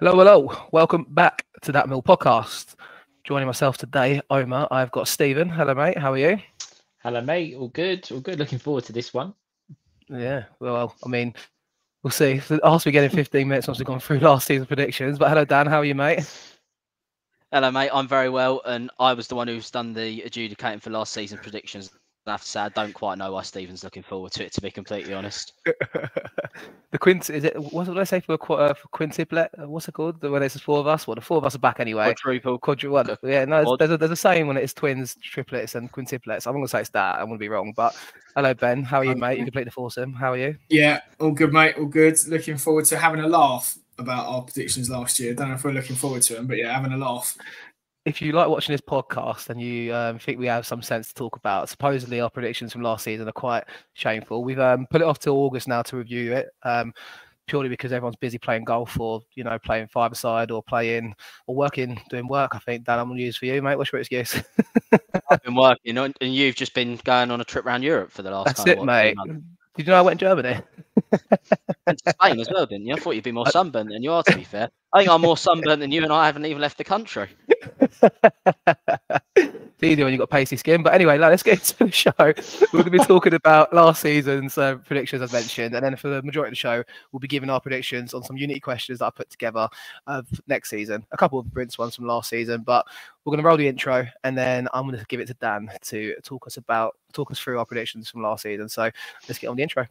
Hello, hello. Welcome back to That Mill podcast. Joining myself today, Omer. I've got Stephen. Hello, mate. How are you? Hello, mate. All good. All good. Looking forward to this one. Yeah, well, I mean, we'll see. Ask me again in 15 minutes once we've gone through last season's predictions. But hello, Dan. How are you, mate? Hello, mate. I'm very well, and I was the one who's done the adjudicating for last season's predictions. I have to say, I don't quite know why Stephen's looking forward to it, to be completely honest. The quint is it? What did I say for quintuplet? What's it called? When it's four of us. Well, the four of us are back anyway. Quadruple. Yeah, no, there's a saying when it's twins, triplets, and quintuplets. I'm gonna say it's that. I'm gonna be wrong, but hello, Ben. How are you, mate? You complete the foursome. How are you? Yeah, all good, mate. All good. Looking forward to having a laugh about our predictions last year. Don't know if we're looking forward to them, but yeah, having a laugh. If you like watching this podcast and you think we have some sense to talk about, supposedly our predictions from last season are quite shameful. We've put it off till August now to review it, purely because everyone's busy playing golf or, you know, playing five-a-side or playing or working, doing work. I think, Dan, I'm going to use for you, mate. What's your excuse? I've been working, and you've just been going on a trip around Europe for the last That's it, mate. Did you know I went to Germany? And Spain as well, didn't you? I thought you'd be more sunburnt than you are, to be fair. I think I'm more sunburnt than you, and I haven't even left the country. It's easy when you've got pasty skin. But anyway, let's get into the show. We're going to be talking about last season's predictions, as mentioned. And then for the majority of the show, we'll be giving our predictions on some unique questions that I put together next season. A couple of Prince ones from last season. But we're going to roll the intro, and then I'm going to give it to Dan to talk us through our predictions from last season. So let's get on the intro.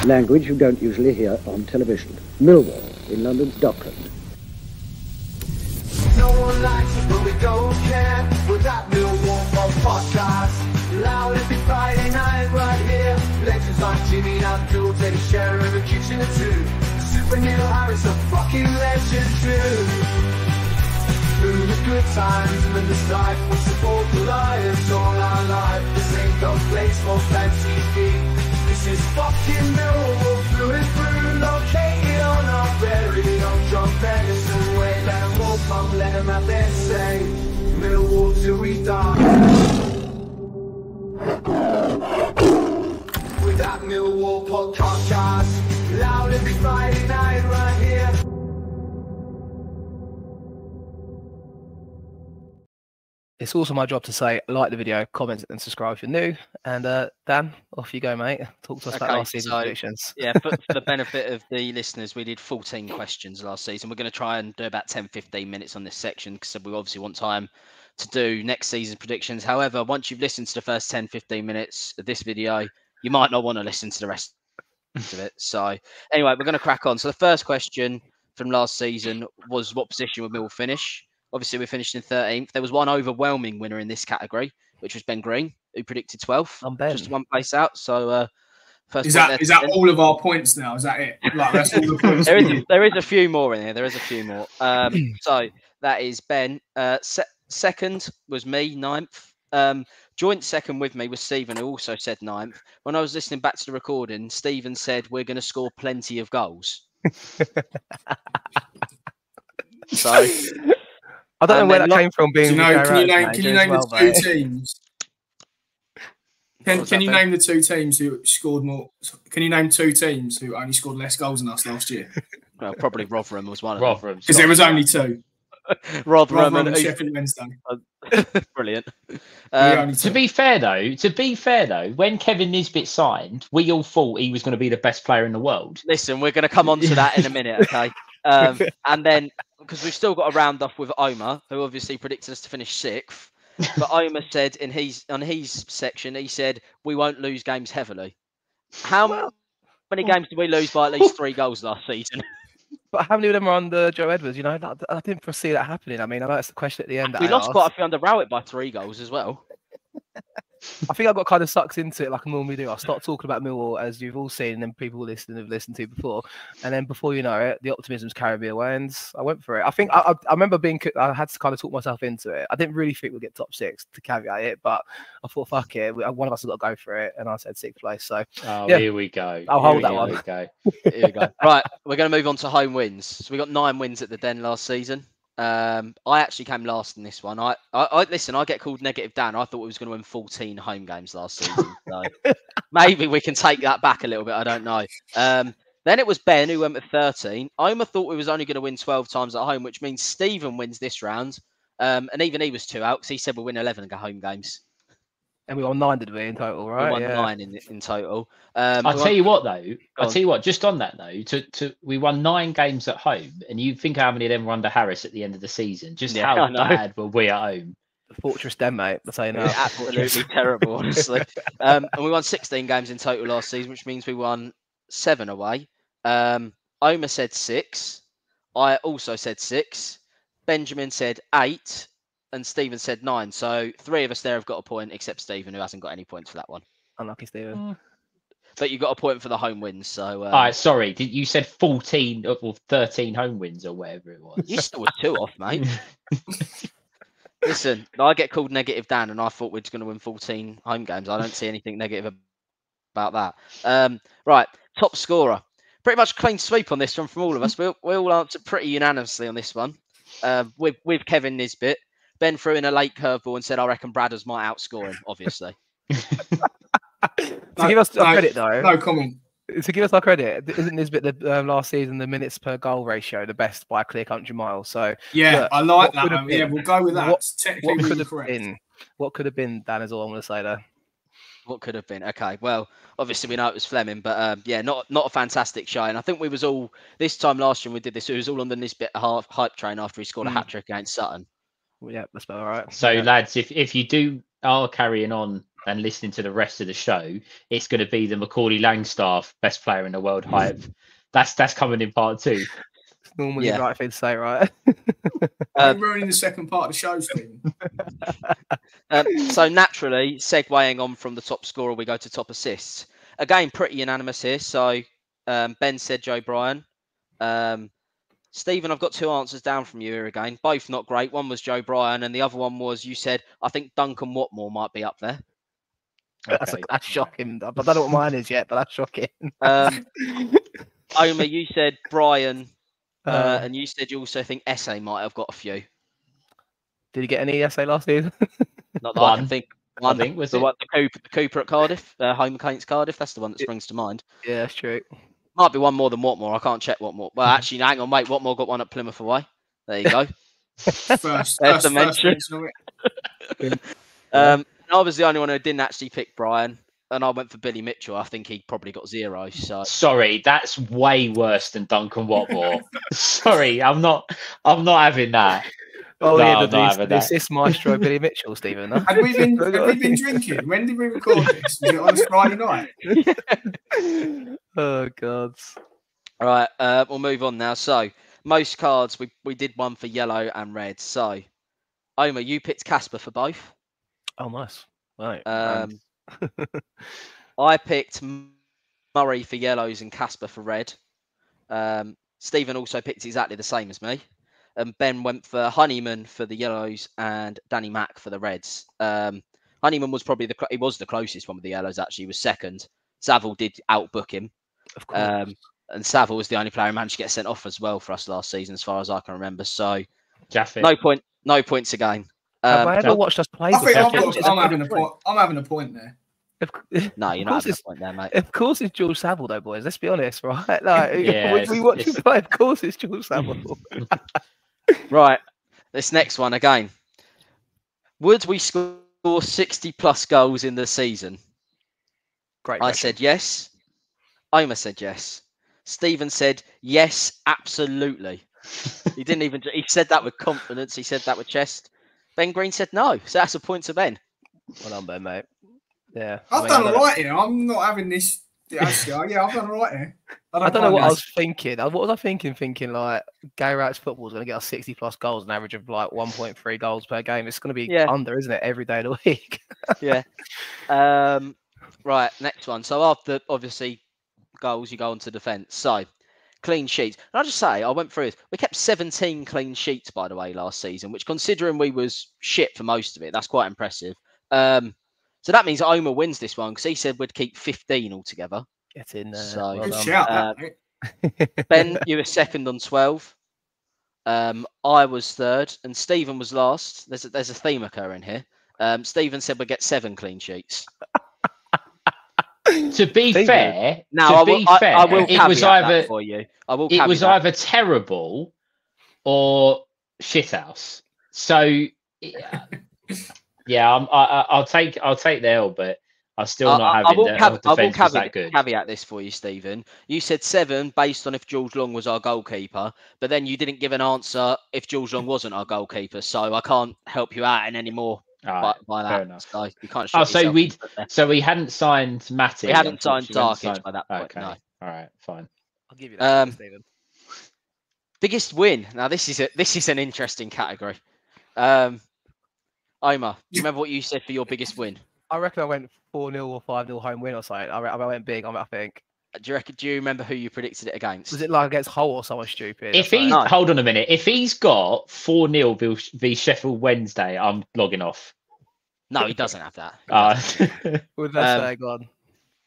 Language you don't usually hear on television. Millwall in London's Dockland. No one likes it, but we don't care. With that Millwall podcast, loud every Friday night right here. Legends like Jimmy and Abdul take a share in the kitchen or two. Super Neil Harris, a fucking legend too. Through the good times and in this life, we support the Lions all our life. This ain't no place for fancy feet. This is fucking Millwall through and through, located on our very own John Benison way. Let them walk on, let them have their say. Millwall till we die. With that Millwall podcast, loud every Friday night right here. It's also my job to say like the video, comment, and subscribe if you're new. And Dan, off you go, mate. Talk to us about last season's predictions. Yeah, for the benefit of the listeners, we did 14 questions last season. We're going to try and do about 10-15 minutes on this section because we obviously want time to do next season's predictions. However, once you've listened to the first 10-15 minutes of this video, you might not want to listen to the rest of it. So anyway, we're going to crack on. So the first question from last season was, what position would Mill finish? Obviously, we finished in 13th. There was one overwhelming winner in this category, which was Ben Green, who predicted 12th. I'm Ben. Just one place out. So first Is that all of our points now? Is that it? Like, that's all the points. there is a few more in there. There is a few more. So that is Ben. Second was me, 9th. Joint second with me was Stephen, who also said 9th. When I was listening back to the recording, Stephen said we're going to score plenty of goals. So I don't know where that came from. Being can you name the two teams? Can you name the two teams who scored more? Can you name two teams who only scored less goals than us last year? Well, probably Rotherham was one of them. Because there was only two. Rotherham and Sheffield Wednesday. Brilliant. To be fair though, when Kevin Nisbet signed, we all thought he was going to be the best player in the world. Listen, we're going to come on to that in a minute, okay? And then, because we've still got a round off with Omer, who obviously predicted us to finish 6th. But Omer said on his section, he said, we won't lose games heavily. How many games did we lose by at least 3 goals last season? But how many of them are under Joe Edwards? You know, I didn't foresee that happening. I mean, I know that's the question at the end. We lost quite a few under Rowett by 3 goals as well. I think I got kind of sucked into it like I normally do. I start talking about Millwall, as you've all seen, and then people listening have listened to before. And then before you know it, the optimism's carried me away, and I went for it. I think I remember I had to kind of talk myself into it. I didn't really think we'd get top 6 to caveat it, but I thought, fuck it. One of us has got to go for it. And I said 6th place. So, yeah. Here we go. I'll hold that one. Here we go. Right, we're going to move on to home wins. So we got 9 wins at the Den last season. I actually came last in this one. I listen, I get called Negative Dan. I thought we was going to win 14 home games last season. So maybe we can take that back a little bit. I don't know. Then it was Ben who went with 13. Omer thought we was only going to win 12 times at home, which means Stephen wins this round. And even he was 2 out because he said we'll win 11 home games. And we won 9, did we, in total, right? We won 9 in total. I'll tell you what, though. I'll tell you what. Just on that, though, we won 9 games at home, and you think how many of them were under Harris at the end of the season? Just how bad were we at home? The Fortress Den, mate. I'll say now. Absolutely terrible, honestly. And we won 16 games in total last season, which means we won 7 away. Omer said 6. I also said 6. Benjamin said 8. And Stephen said 9. So 3 of us there have got a point, except Stephen, who hasn't got any points for that one. Unlucky, Stephen. But you got a point for the home wins. So, all right, sorry. You said 14 or 13 home wins or whatever it was. You still were 2 off, mate. Listen, I get called Negative Dan, and I thought we were going to win 14 home games. I don't see anything negative about that. Right, top scorer. Pretty much clean sweep on this one from all of us. We all answered pretty unanimously on this one. With Kevin Nisbet. Ben threw in a late curveball and said, I reckon Bradders might outscore him, obviously. To give us our credit, though. No comment. To give us our credit, isn't Nisbet the last season the minutes per goal ratio the best by a clear country mile? So yeah, look, I like that one. Yeah, we'll go with that. What could have been? What could have been, Dan, is all I'm going to say there. What could have been? Okay, well, obviously we know it was Fleming, but yeah, not a fantastic show. And I think we was all, this time last year when we did this, it was all on the Nisbet hype train after he scored a hat-trick against Sutton. Well, yeah, that's about all right. So, lads, if you are carrying on and listening to the rest of the show, it's going to be the Macaulay Langstaff best player in the world hype. That's coming in part 2. It's normally the right thing to say, right? I'm ruining the second part of the show, Stephen. So naturally, segueing on from the top scorer, we go to top assists. Again, pretty unanimous here. So Ben said Joe Bryan. Stephen, I've got 2 answers down from you here again. Both not great. One was Joe Bryan, and the other one was you said, I think Duncan Watmore might be up there. Okay. That's shocking. I don't know what mine is yet, but that's shocking. Omer, you said Bryan, and you said you also think Essay might have got a few. Did he get any Essay last season? Not that I can think. I think was the Cooper at Cardiff, home against Cardiff. That's the one that springs to mind. Yeah, that's true. Might be one more than Watmore. I can't check Watmore. Well, actually, hang on, mate. Watmore got one at Plymouth away. There you go. First mention. I was the only one who didn't actually pick Bryan, and I went for Billy Mitchell. I think he probably got 0. So sorry, that's way worse than Duncan Watmore. Sorry, I'm not having that. Oh, no, yeah, the assist maestro Billy Mitchell, Stephen. Huh? Have we been drinking? When did we record this? Was it on a Friday night? Oh, God. All right, we'll move on now. So, most cards, we did one for yellow and red. So, Omer, you picked Casper for both. Oh, nice. Right. I picked Murray for yellows and Casper for red. Stephen also picked exactly the same as me. And Ben went for Honeyman for the yellows and Danny Mack for the reds. Honeyman was probably the closest one with the yellows, actually. He was second. Saville did outbook him. Of course. And Saville was the only player who managed to get sent off as well for us last season, as far as I can remember. So, Jaffe. no points again. Have I ever watched us play? I'm having a point there. No, you're not having a point there, mate. Of course it's George Saville, though, boys. Let's be honest, right? Like, we watch him play. Of course it's George Saville. Right, this next one again. Would we score 60+ goals in the season? Great. I said yes. Omer said yes. Stephen said yes, absolutely. He didn't even. He said that with confidence. He said that with chest. Ben Green said no. So that's a point to Ben. Well done, Ben, mate. Yeah. I've done all right here. I'm not having this. Actually, yeah, I've done all right here. I don't know what I was thinking. What was I thinking? Thinking like Gay Rats football is going to get us 60+ goals, an average of like 1.3 goals per game. It's going to be under, isn't it? Every day of the week. Yeah. Right. Next one. So after obviously goals, you go on to defence. So clean sheets. And I'll just say, I went through this. We kept 17 clean sheets, by the way, last season, which considering we was shit for most of it, that's quite impressive. So that means Omer wins this one because he said we'd keep 15 altogether. Get in there. So, good shout, Ben, you were second on 12. I was third, and Stephen was last. There's a theme occurring here. Stephen said we'd get 7 clean sheets. To be fair, now to be fair, I will it was caveat either that for you. I will. it was caveat. either terrible or shithouse. So yeah, I'll take the L, but I'm still not having the defense was that good. Caveat this for you, Stephen. You said 7 based on if George Long was our goalkeeper, but then you didn't give an answer if George Long wasn't our goalkeeper. So I can't help you out in any more by that. Fair enough. So you can't. So we hadn't signed Matty. We hadn't signed Darkic by that point. Okay. No. All right, fine. I'll give you that, Stephen. Biggest win. Now this is an interesting category. Omer, do you remember what you said for your biggest win? I reckon I went 4-0 or 5-0 home win or something. I went big. I think. Do you remember who you predicted it against? Was it like against Hull or someone stupid? Hold on a minute. If he's got 4-0 v Sheffield Wednesday, I'm logging off. No, he doesn't have that. With that say, go on.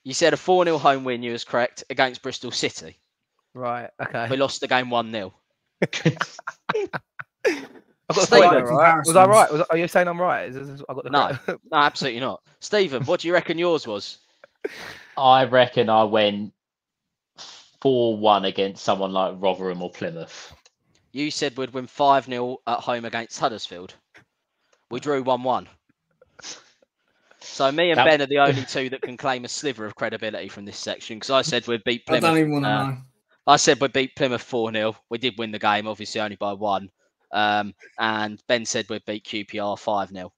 You said a 4-0 home win. You was correct against Bristol City. Right. Okay. We lost the game 1-0. I've got the point there, right? Was I right? Are you saying I'm right? I got the no, absolutely not. Stephen, what do you reckon yours was? I reckon I went 4-1 against someone like Rotherham or Plymouth. You said we'd win 5-0 at home against Huddersfield. We drew 1-1. So me and Ben are the only two that can claim a sliver of credibility from this section because I said we'd beat Plymouth. I don't even want to know. I said we'd beat Plymouth 4-0. We did win the game, obviously only by 1. And Ben said we'd beat QPR 5-0.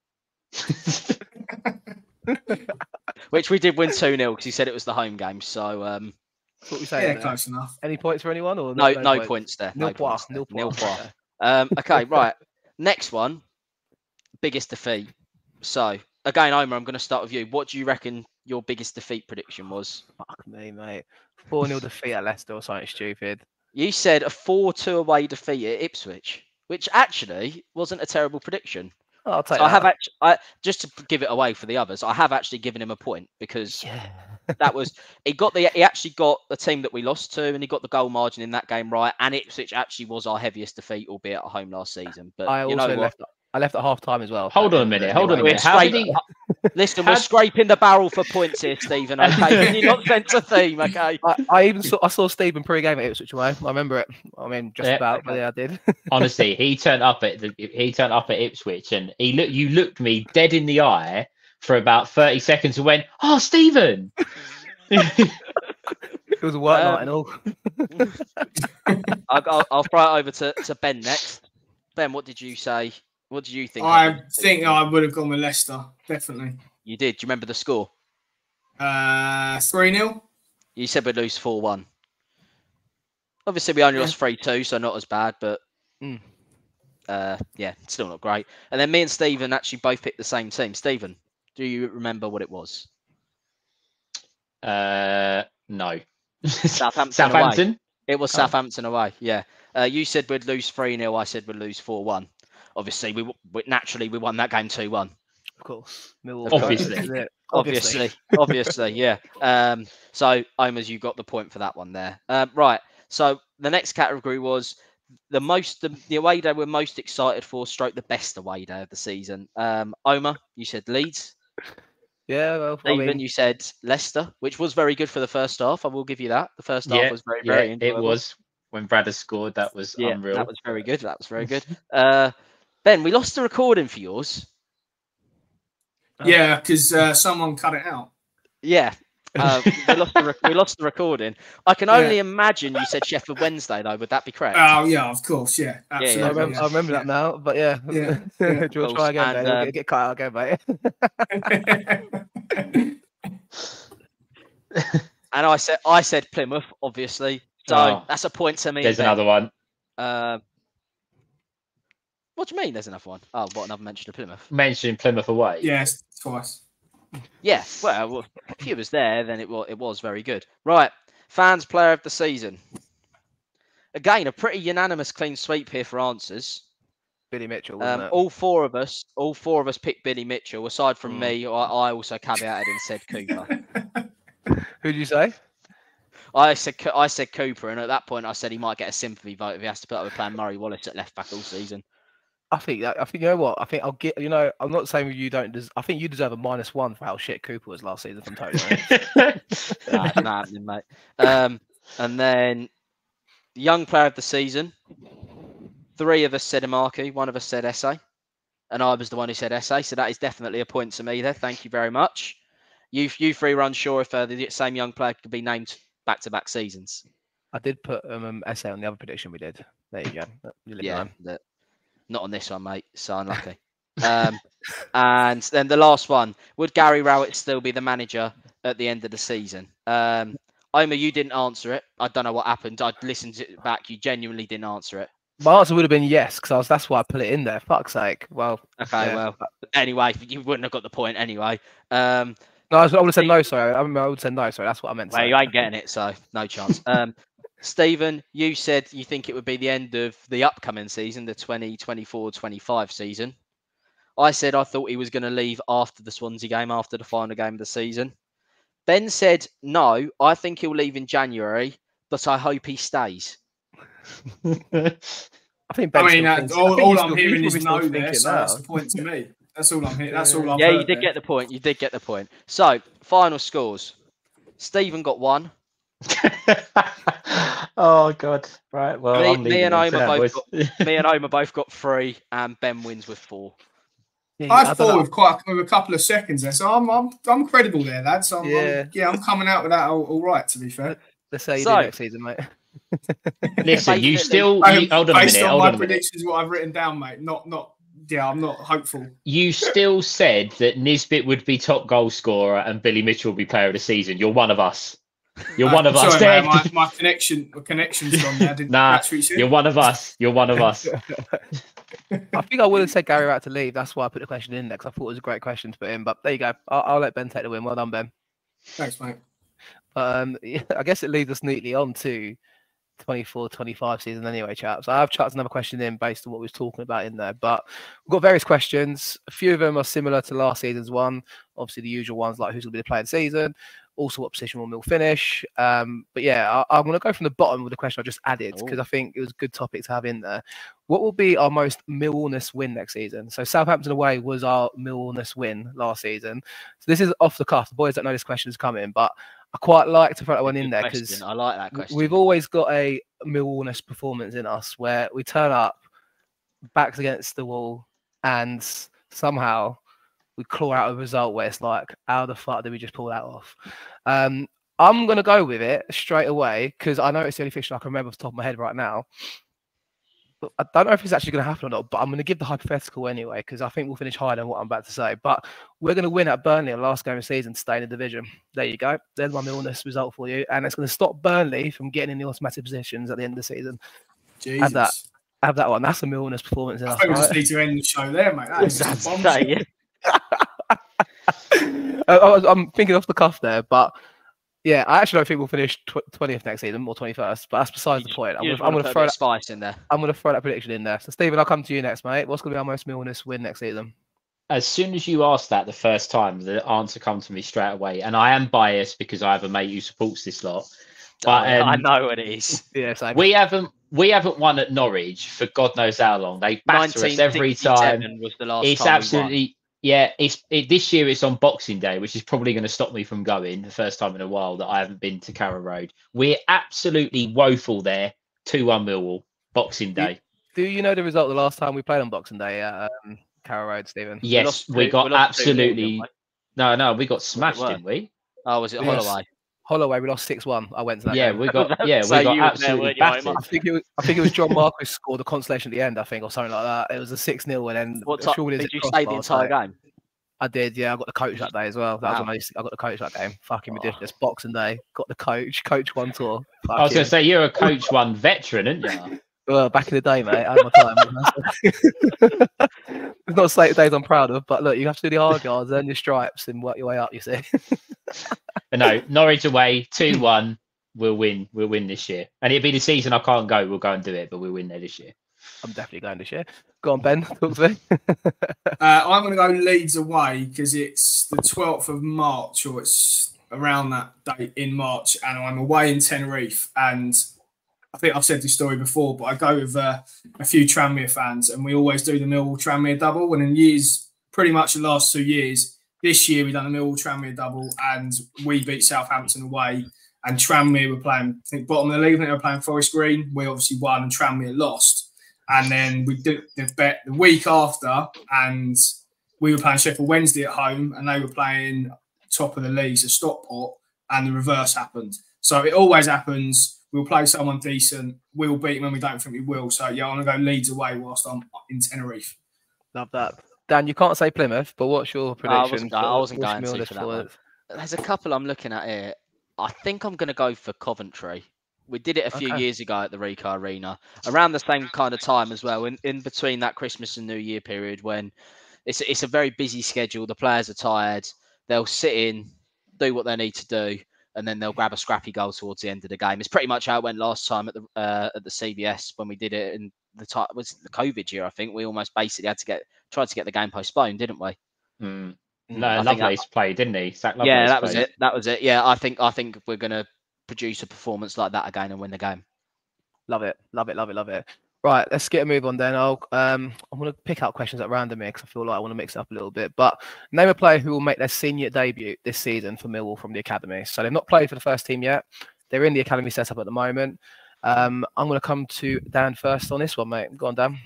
Which we did win 2-0 because he said it was the home game. So what we saying? Yeah, close enough. Any points for anyone or no points there. Nil point. Okay, right. Next one, biggest defeat. So again, Omer, I'm going to start with you. What do you reckon your biggest defeat prediction was? Fuck me, mate. 4-0 defeat at Leicester or something stupid. You said a 4-2 away defeat at Ipswich, which actually wasn't a terrible prediction. Oh, I'll take so that. I have actually, just to give it away for the others, I have actually given him a point because that was he actually got the team that we lost to, and he got the goal margin in that game right. And Ipswich actually was our heaviest defeat, albeit at home last season. But I left at half time as well. Hold on a minute. Listen, we're scraping the barrel for points here, Stephen. Okay, can you not sense a theme? Okay. I saw Stephen pre-game at Ipswich away. I remember it. I mean, just about, but yeah, I did. Honestly, he turned up at Ipswich, and you looked me dead in the eye for about 30 seconds and went, "Oh, Stephen." It was a work night and all. I'll throw it over to Ben next. Ben, what did you say? What do you think? I think I would have gone with Leicester, definitely. You did. Do you remember the score? 3-0. You said we'd lose 4-1. Obviously, we only lost 3-2, so not as bad, but still not great. And then me and Stephen actually both picked the same team. Stephen, do you remember what it was? No. Southampton. Away. It was Southampton away. Yeah. You said we'd lose 3-0. I said we'd lose 4-1. Obviously, we won that game 2-1. Of course. Millwall, Obviously, yeah. So, Omer's, you got the point for that one there. Right. So, the next category was the away day we're most excited for, stroke the best away day of the season. Omer, you said Leeds. Yeah, well, Stephen, you said Leicester, which was very good for the first half. I will give you that. The first half was very enjoyable. It was. When Brad scored, that was unreal. That was very good. Ben, we lost the recording for yours. Yeah, because someone cut it out. Yeah, we lost the recording. I can only imagine you said Sheffield Wednesday, though. Would that be correct? Oh, yeah, of course, yeah. Absolutely, I remember that now, but yeah. Do you want to try again, mate? Get cut out again, mate. And I said Plymouth, obviously. So that's a point to me. There's another one. What do you mean there's another one? Oh, what, another mention of Plymouth? Mentioning Plymouth away. Yes, twice. Yeah, well, if he was there, then it was very good. Right, fans player of the season. Again, a pretty unanimous clean sweep here for answers. Billy Mitchell, wasn't it? All four of us picked Billy Mitchell. Aside from me, I also caveated and said Cooper. Who did you say? I said Cooper, and at that point I said he might get a sympathy vote if he has to put up with playing Murray Wallace at left back all season. I think you know what? I think I'll get. You know, I'm not saying you don't. I think you deserve a -1 for how shit Cooper was last season from Tony. Not happening, mate. And then young player of the season. 3 of us said Amaki, 1 of us said Esse, and I was the one who said Esse. So that is definitely a point to me there. Thank you very much. You 3 were unsure if the same young player could be named back-to-back seasons. I did put Esse on the other prediction we did. There you go. Not on this one, mate. So unlucky. And then the last one. Would Gary Rowett still be the manager at the end of the season? Omer, you didn't answer it. I don't know what happened. I listened to it back. You genuinely didn't answer it. My answer would have been yes, because that's why I put it in there. Fuck's sake. Well, okay, yeah. Well, anyway, you wouldn't have got the point anyway. No, I would have said no, sorry. I would have said no, sorry. That's what I meant. Well, you ain't getting it, so no chance. Stephen, you said you think it would be the end of the upcoming season, the 2024-25 season. I said I thought he was going to leave after the Swansea game, after the final game of the season. Ben said, no, I think he'll leave in January, but I hope he stays. I think all I'm hearing is no there, so that's the point to me. That's all I'm hearing. That's all I'm heard. Yeah, you did get the point. You did get the point. So, final scores. Stephen got 1. Oh God! Right. Well, me and Omer both got 3, and Ben wins with 4. Yeah, I thought with a couple of seconds there, so I'm credible there, lads. I'm coming out with that all right. To be fair, let's say you do next season, mate. Listen, you still hold on a minute. Based on my predictions, what I've written down, mate. I'm not hopeful. You still said that Nisbet would be top goal scorer and Billy Mitchell would be player of the season. You're one of us. You're one of us. Sorry, mate, my connection's gone there. You're one of us. You're one of us. I think I would have said Gary Rowett to leave. That's why I put the question in there, because I thought it was a great question to put in. But there you go. I'll let Ben take the win. Well done, Ben. Thanks, mate. I guess it leads us neatly on to 24-25 season anyway, chaps. I have chucked another question in based on what we was talking about in there, but we've got various questions. A few of them are similar to last season's one. Obviously, the usual ones like who's going to be the player of the season, also what position will Mill finish. But yeah, I'm going to go from the bottom with the question I just added, because I think it was a good topic to have in there. What will be our most Millwall-ness win next season? So Southampton away was our Millwall-ness win last season. So this is off the cuff. The boys don't know this question is coming, but I quite like to throw that one in there because I like that question. We've always got a Millwall-ness performance in us where we turn up, backs against the wall, and somehow we claw out a result where it's like, how the fuck did we just pull that off? I'm going to go with it straight away because I know it's the only fixture I can remember off the top of my head right now. But I don't know if it's actually going to happen or not, but I'm going to give the hypothetical anyway because I think we'll finish higher than what I'm about to say. But we're going to win at Burnley in the last game of the season to stay in the division. There you go. There's my Millwall result for you. And it's going to stop Burnley from getting in the automatic positions at the end of the season. Jesus. Have that one. That's a Millwall performance. I think we just need to end the show there, mate. I'm thinking off the cuff there, but yeah, I actually don't think we'll finish 20th next season or 21st, but that's besides the point. I'm going to throw that spice in there. I'm going to throw that prediction in there. So, Stephen, I'll come to you next, mate. What's going to be our most Millwall win next season? As soon as you asked that the first time, the answer comes to me straight away. And I am biased because I have a mate who supports this lot. But I know what it is. Yeah, same. We haven't won at Norwich for God knows how long. They batter us every time. Was the last it's time absolutely. Yeah, this year it's on Boxing Day, which is probably going to stop me from going the first time in a while that I haven't been to Carrow Road. We're absolutely woeful there. 2-1 Millwall, Boxing Day. Do you know the result the last time we played on Boxing Day at Carrow Road, Stephen? Yes, we got absolutely... No, we got smashed, didn't we? Oh, was it Holloway? Holloway, we lost 6-1. I went to that game. We got absolutely battered. I think it was John Marcus scored the consolation at the end, I think, or something like that. It was a 6-0 and then did you stay the entire game? I did, yeah. I got the coach that day as well. That was when I got the coach that game. Fucking ridiculous. Boxing Day. Got the coach. Coach one tour. I was going to say, you're a coach one veteran, aren't you? Well, back in the day, mate, I had my time. It's not state days I'm proud of, but look, you have to do the hard yards, earn your stripes, and work your way up, you see. But no, Norwich away, 2-1. We'll win. We'll win this year. And it'll be the season I can't go. We'll go and do it, but we'll win there this year. I'm definitely going this year. Go on, Ben. Talk to me. I'm going to go Leeds away because it's the 12th of March, or it's around that date in March, and I'm away in Tenerife. And I think I've said this story before, but I go with a few Tranmere fans, and we always do the Millwall Tranmere double. And in years, pretty much the last 2 years, this year we've done the Millwall Tranmere double, and we beat Southampton away. And Tranmere were playing, I think, bottom of the league. I think they were playing Forest Green. We obviously won, and Tranmere lost. And then we did the bet the week after, and we were playing Sheffield Wednesday at home, and they were playing top of the league, so Stockport, and the reverse happened. So it always happens. We'll play someone decent. We'll beat them when we don't think we will. So, yeah, I'm going to go Leeds away whilst I'm in Tenerife. Love that. Dan, you can't say Plymouth, but what's your prediction? I wasn't going to for that one. There's a couple I'm looking at here. I think I'm going to go for Coventry. We did it a few years ago at the Ricoh Arena, around the same kind of time as well, in between that Christmas and New Year period when it's a very busy schedule. The players are tired. They'll sit in, do what they need to do, and then they'll grab a scrappy goal towards the end of the game. It's pretty much how it went last time at the CBS when we did it in the time. It was the COVID year, I think. We almost basically had to tried to get the game postponed, didn't we? Mm. No, Lovelace played, didn't he? Yeah, that was it. That was it. Yeah, I think we're going to produce a performance like that again and win the game. Love it. Right, let's get a move on then. I'm going to pick out questions at random here because I feel like I want to mix it up a little bit. But name a player who will make their senior debut this season for Millwall from the academy. So they've not played for the first team yet. They're in the academy setup at the moment. I'm going to come to Dan first on this one, mate. Go on, Dan.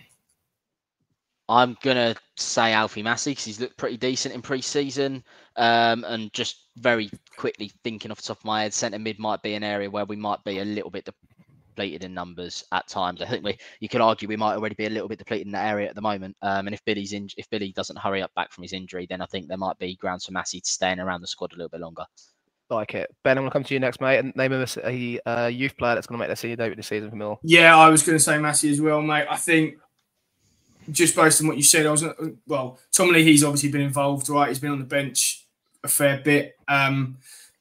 I'm going to say Alfie Massey because he's looked pretty decent in pre-season. And just very quickly thinking off the top of my head, centre mid might be an area where we might be a little bit depleted in numbers at times. I think you could argue we might already be a little bit depleted in that area at the moment. And if Billy doesn't hurry up back from his injury, then I think there might be grounds for Massey to staying around the squad a little bit longer. Like it. Ben, I'm going to come to you next, mate, and name a youth player that's going to make their senior debut this season for Millwall. Yeah, I was going to say Massey as well, mate. I think just based on what you said, Tom Leahy's obviously been involved, right? He's been on the bench a fair bit. And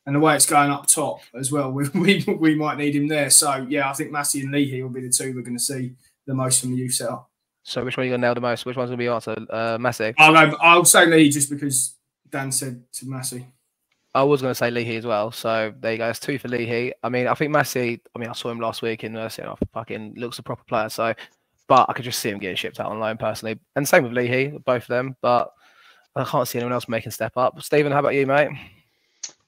the way it's going up top as well, we might need him there. So, yeah, I think Massey and Leahy will be the two we're going to see the most from the youth setup. So which one are you going to nail the most? Which one's going to be answered? Massey? I'll say Leahy just because Dan said to Massey. I was going to say Leahy as well. So there you go. It's 2 for Leahy. I mean, I think Massey, I saw him last week in Mercy and I fucking looks a proper player. So, but I could just see him getting shipped out on loan personally. And same with Leahy, both of them. But I can't see anyone else making a step up. Stephen, how about you, mate?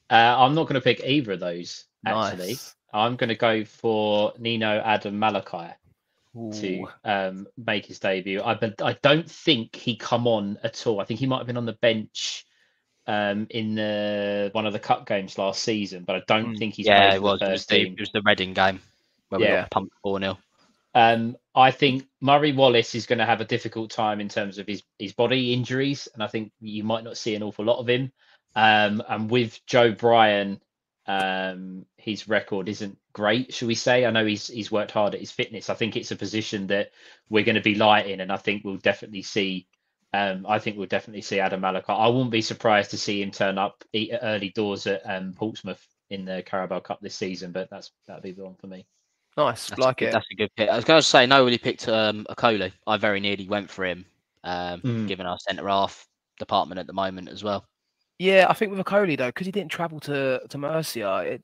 I'm not going to pick either of those, actually. Nice. I'm going to go for Nino Adam Malachi to make his debut. I don't think he come on at all. I think he might have been on the bench in one of the cup games last season, but I don't think he's played for the first team. It was the Reading game where we got pumped 4-0. I think Murray Wallace is going to have a difficult time in terms of his body injuries, and I think you might not see an awful lot of him. And with Joe Bryan, his record isn't great, shall we say? I know he's worked hard at his fitness. I think it's a position that we're going to be light in, and I think we'll definitely see. Adam Malachi. I wouldn't be surprised to see him turn up early doors at Portsmouth in the Carabao Cup this season, but that'd be the one for me. Nice, That's a good pick. I was going to say nobody picked Okoli. I very nearly went for him, given our centre half department at the moment as well. Yeah, I think with Okoli though, because he didn't travel to Murcia, it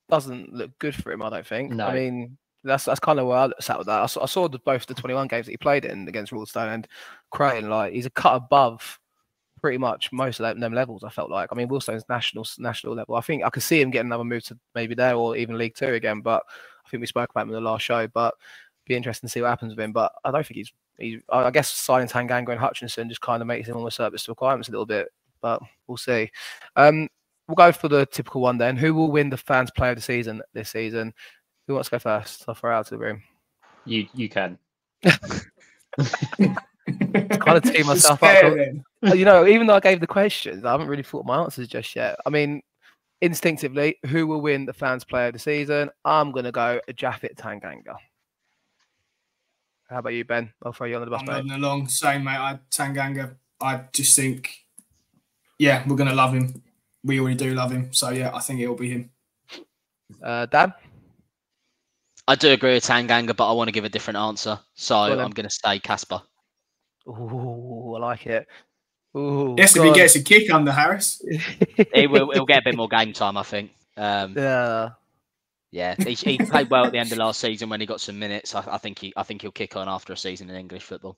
doesn't look good for him. I don't think. No. I mean, that's kind of where I sat with that. I saw both the 21 games that he played in against Royalstone and Crane. Like he's a cut above pretty much most of them levels. I felt like. I mean, Royalstone's national level. I think I could see him getting another move to maybe there or even League Two again. But I think we spoke about him in the last show. But it'd be interesting to see what happens with him. But I don't think he's. I guess signing Tanganga and Hutchinson just kind of makes him almost service to requirements a little bit. But we'll see. We'll go for the typical one then. Who will win the fans' player of the season this season? Who wants to go first? I'll throw out to the room. You can. Kind of team myself up. You know, even though I gave the questions, I haven't really thought my answers just yet. I mean, instinctively, who will win the fans' player of the season? I'm going to go Japhet Tanganga. How about you, Ben? I'll throw you under the bus, mate. I'm along. Same, mate. Tanganga, I just think, yeah, we're going to love him. We already do love him. So, yeah, I think it'll be him. Dan? I do agree with Tanganga, but I want to give a different answer. So I'm going to say Casper. Ooh, I like it. Ooh, yes, if he gets a kick under Harris. He'll get a bit more game time, I think. Yeah. Yeah, he played well at the end of last season when he got some minutes. I think he'll kick on after a season in English football.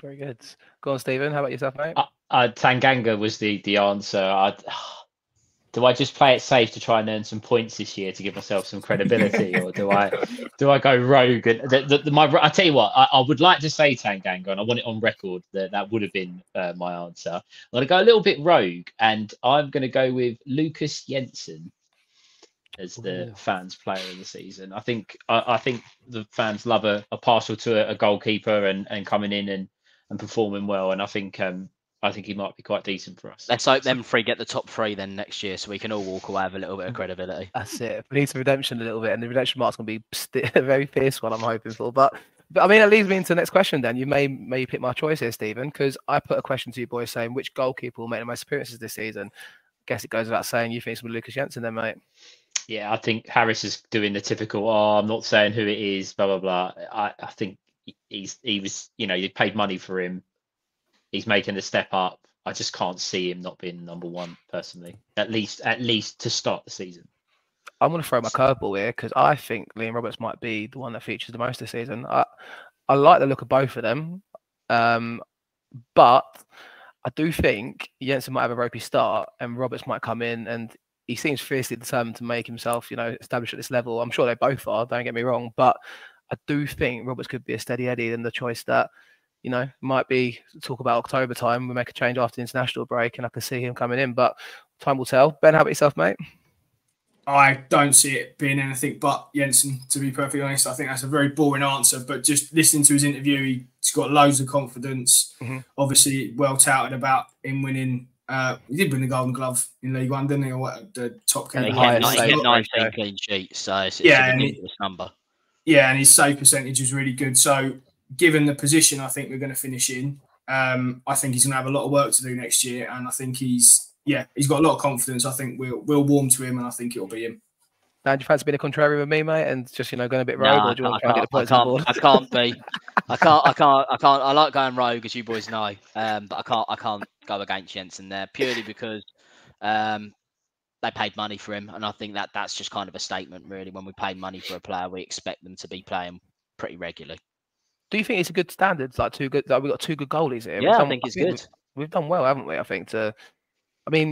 Very good. Go on, Stephen. How about yourself, mate? Tanganga was the answer. Do I just play it safe to try and earn some points this year to give myself some credibility, or do I go rogue? And I tell you what, I would like to say Tanganga, and I want it on record that would have been my answer. I'm going to go a little bit rogue, and I'm going to go with Lucas Jensen as the fans' player of the season. I think the fans love a partial to a goalkeeper and coming in and performing well, and I think he might be quite decent for us. Let's hope them three get the top 3 then next year, so we can all walk away with a little bit of credibility. That's it. We need some redemption a little bit, and the redemption mark's going to be a very fierce one, I'm hoping for. But I mean, that leads me into the next question then. You may pick my choice here, Stephen, because I put a question to you boys saying which goalkeeper will make the most appearances this season. Guess it goes without saying you think it's with Lucas Jensen then, mate. Yeah, I think Harris is doing the typical, I'm not saying who it is, blah, blah, blah. I think he was, you paid money for him. He's making the step up. I just can't see him not being number 1 personally, at least to start the season. I'm going to throw my curveball here because I think Liam Roberts might be the one that features the most this season. I like the look of both of them, but I do think Jensen might have a ropey start and Roberts might come in, and he seems fiercely determined to make himself, established at this level. I'm sure they both are, don't get me wrong, but I do think Roberts could be a steady Eddie and the choice that, might be talk about October time. We make a change after the international break, and I can see him coming in, but time will tell. Ben, how about yourself, mate? I don't see it being anything but Jensen, to be perfectly honest. I think that's a very boring answer, but just listening to his interview, he's got loads of confidence. Mm-hmm. Obviously, well touted about him winning. He did win the Golden Glove in League One, didn't he? Or what, the top game? He had 19 clean sheets, so it's a ridiculous number. Yeah, and his save percentage is really good. So, given the position I think we're going to finish in, I think he's going to have a lot of work to do next year, and I think he's got a lot of confidence. I think we'll warm to him, and I think it'll be him. Now, do you fancy being a contrary with me, mate, and just going a bit rogue, or do you want to try and get the points on board? I can't be. I can't. I like going rogue, as you boys know, but I can't go against Jensen there purely because they paid money for him, and I think that's just kind of a statement, really. When we pay money for a player, we expect them to be playing pretty regularly. Do you think it's a good standard? Like we've got 2 good goalies here. Yeah, I think it's good. We've done well, haven't we? I think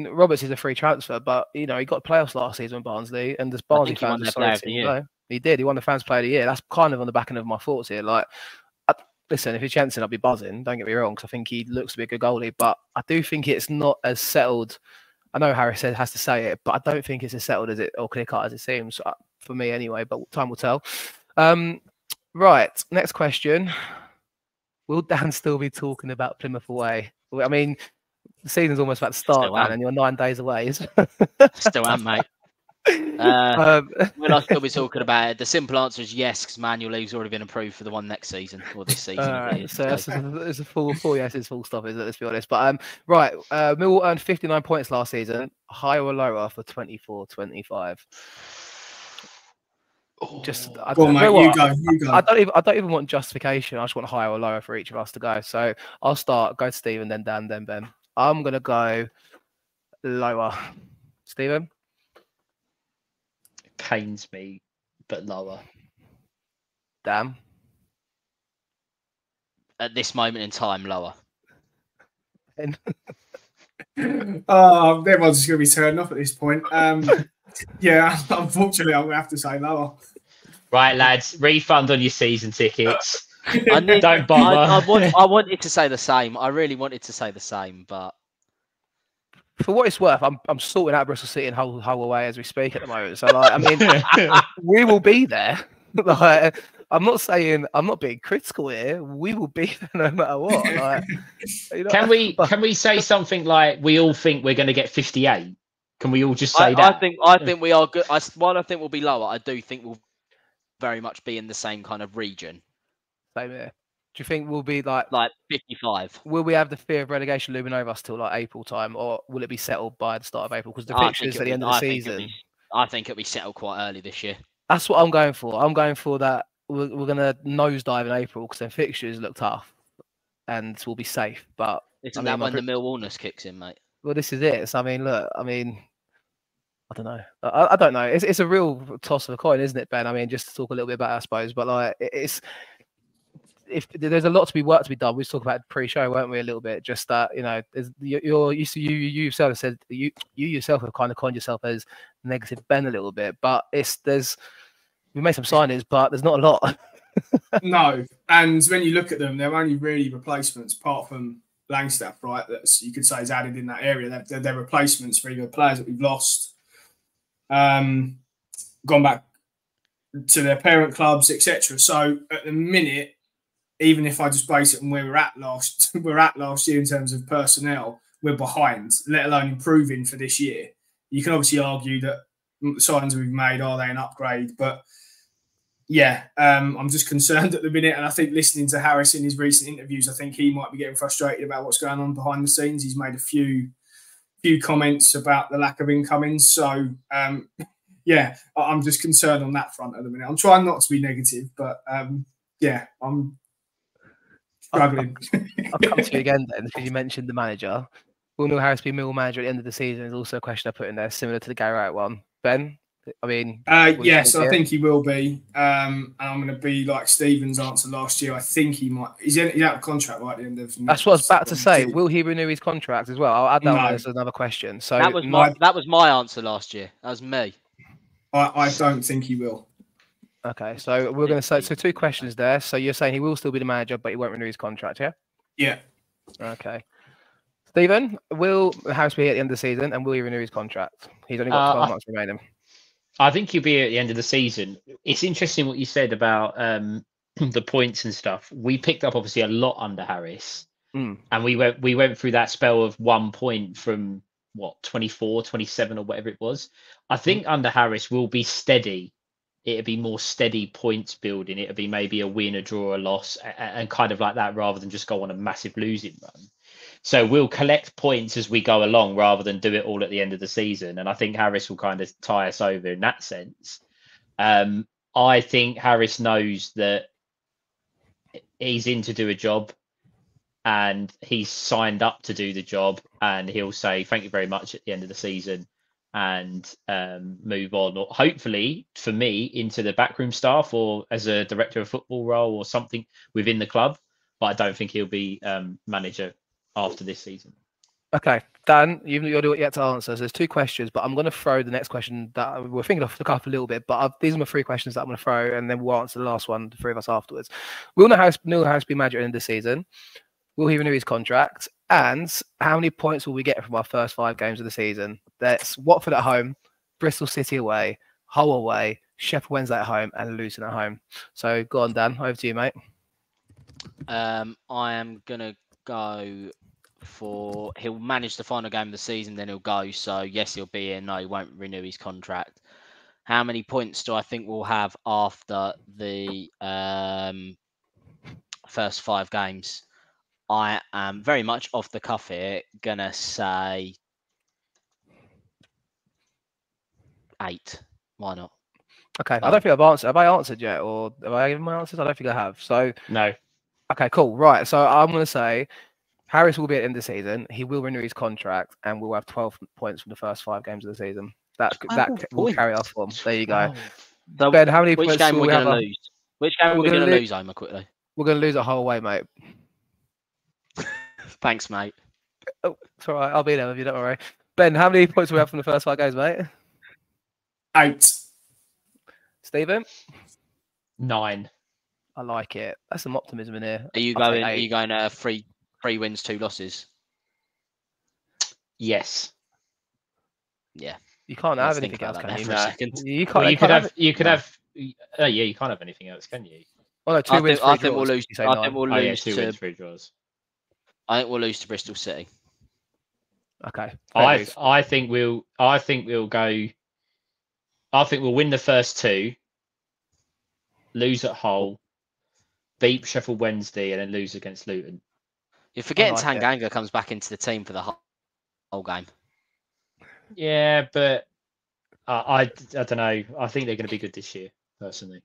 Roberts is a free transfer, but he got playoffs last season with Barnsley, and there's Barnsley fans are sorry to know. He did. He won the Fans Player of the Year. That's kind of on the back end of my thoughts here. Like, listen, if it's Jensen, I'd be buzzing. Don't get me wrong, because I think he looks to be a good goalie, but I do think it's not as settled. I know Harris has to say it, but I don't think it's as settled as it or clear cut as it seems for me anyway. But time will tell. Right, next question. Will Dan still be talking about Plymouth away? I mean, the season's almost about to start, Dan, and you're 9 days away. Still am, mate. Will I still be talking about it? The simple answer is yes, because manual leave's already been approved for the one next season, or this season. Right, so it's a full yeses, full stop, is it? Let's be honest. But right, Millwall earned 59 points last season. Higher or lower for 24-25? I don't even want justification. I just want higher or lower for each of us to go. So I'll start. Go to Stephen, then Dan, then Ben. I'm gonna go lower. Stephen? It pains me, but lower. Dan? At this moment in time, lower. Ben? Everyone's just gonna be turned off at this point. Yeah, unfortunately, I'm going to have to say lower. Right, lads, refund on your season tickets. Don't bother. I wanted to say the same. I really wanted to say the same, but for what it's worth, I'm sorting out Bristol City and Hull away as we speak at the moment. So, like, I mean, we will be there. Like, I'm not being critical here. We will be there no matter what. Like, Can we say something like we all think we're going to get 58? Can we all just say that? I think we are good. While I think we'll be lower, I do think we'll very much be in the same kind of region. Same here. Do you think we'll be like 55? Will we have the fear of relegation looming over us till like April time, or will it be settled by the start of April? Because the fixtures at the end of the season. I think it'll be settled quite early this year. That's what I'm going for. I'm going for that. We're going to nosedive in April because their fixtures look tough, and we'll be safe. But isn't that when the Millwallness kicks in, mate? Well, this is it. So, look, I don't know. I don't know. It's a real toss of a coin, isn't it, Ben? I mean, just to talk a little bit about it, I suppose, but like it's if there's a lot to be done. We talked about pre-show, weren't we, a little bit? Just that you yourself said you yourself have kind of coined yourself as negative Ben a little bit, but we made some signings, but there's not a lot. No, and when you look at them, they're only really replacements, apart from Langstaff, right? That's you could say is added in that area. They're replacements for either players that we've lost, gone back to their parent clubs, etc. So at the minute, even if I just base it on where we're at last year in terms of personnel, we're behind, let alone improving for this year. You can obviously argue that the signs we've made, are they an upgrade? But yeah, I'm just concerned at the minute. And I think listening to Harris in his recent interviews, I think he might be getting frustrated about what's going on behind the scenes. He's made a few comments about the lack of incomings. So yeah, I'm just concerned on that front at the minute. I'm trying not to be negative, but yeah, I'm struggling. I'll come to you again then, because you mentioned the manager. Will Neil Harris be Millwall manager at the end of the season? Is also a question I put in there, similar to the Gary Wright one. Ben, I mean, yes, I think he will be. And I'm going to be like Stephen's answer last year. I think he might. He's out of contract right at the end of. That's what I was about to say. Will he renew his contract as well? I'll add that on as another question. So that was my answer last year. That was me. I don't think he will. Okay, so we're going to say two questions there. So you're saying he will still be the manager, but he won't renew his contract, yeah? Yeah. Okay. Stephen, will Harris be at the end of the season, and will he renew his contract? He's only got 12 months remaining. I think he'll be at the end of the season. It's interesting what you said about the points and stuff. We picked up obviously a lot under Harris, and we went through that spell of 1 point from 24, 27 or whatever it was. I think under Harris will be steady. It'll be more steady points building. It'll be maybe a win, a draw, a loss, and kind of like that, rather than just go on a massive losing run. So we'll collect points as we go along rather than do it all at the end of the season. And I think Harris will kind of tie us over in that sense. I think Harris knows that he's in to do a job and he's signed up to do the job, and he'll say, thank you very much at the end of the season and move on, or hopefully for me into the backroom staff or as a director of football role or something within the club. But I don't think he'll be manager after this season. Okay, Dan, you've got yet to answer. So there's two questions, but I'm going to throw the next question that we're thinking off the cuff a little bit. But these are my three questions that I'm going to throw, and then we'll answer the last one, the three of us afterwards. Will Neil Harris be manager at the end of the season? Will he renew his contract? And how many points will we get from our first 5 games of the season? That's Watford at home, Bristol City away, Hull away, Sheffield Wednesday at home, and Luton at home. So go on, Dan. Over to you, mate. I am going to go for he'll manage the final game of the season, then he'll go. So yes, he'll be here. No, he won't renew his contract. How many points do I think we'll have after the first 5 games? I am very much off the cuff here, gonna say 8. Why not? Okay, I don't think I've answered. Have I answered yet, or have I given my answers? I don't think I have. So no. Okay, cool. Right. So I'm going to say Harris will be at the end of the season. He will renew his contract, and we'll have 12 points from the first 5 games of the season. That will carry our form. There you go. Ben, how many points game we're going to lose? Which game we're going to lose, Omer, quickly? We're going to lose a whole way, mate. Thanks, mate. Oh, it's all right. I'll be there with you. Don't worry. Ben, how many points do we have from the first 5 games, mate? 8. Stephen? 9. I like it. That's some optimism in here. Are you going 3 wins, 2 losses? Yes. Yeah. You can't have anything else, can you? For a second. You can't. Well, you could have. Yeah, you can't have anything else, can you? Oh no, 2 wins, 3 draws. I think we'll lose. I think we'll lose 2 wins, 3 draws. I think we'll lose to Bristol City. Okay. I think we'll go. I think we'll win the first 2, lose at Hull, beat Sheffield Wednesday, and then lose against Luton. You're forgetting Tanganga comes back into the team for the whole game. Yeah, but I don't know. I think they're going to be good this year, personally.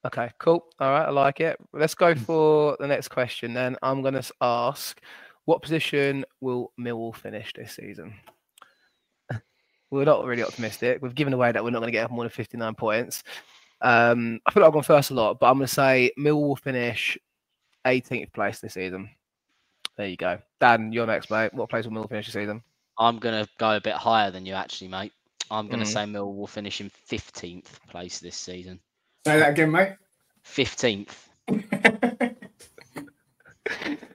Okay, cool. All right, I like it. Let's go for the next question then. I'm going to ask, what position will Millwall finish this season? We're not really optimistic. We've given away that we're not going to get more than 59 points. I feel like I've gone first a lot, but I'm going to say Millwall will finish 18th place this season. There you go. Dan, you're next, mate. What place will Millwall finish this season? I'm going to go a bit higher than you, actually, mate. I'm going to say Millwall will finish in 15th place this season. Say that again, mate. 15th.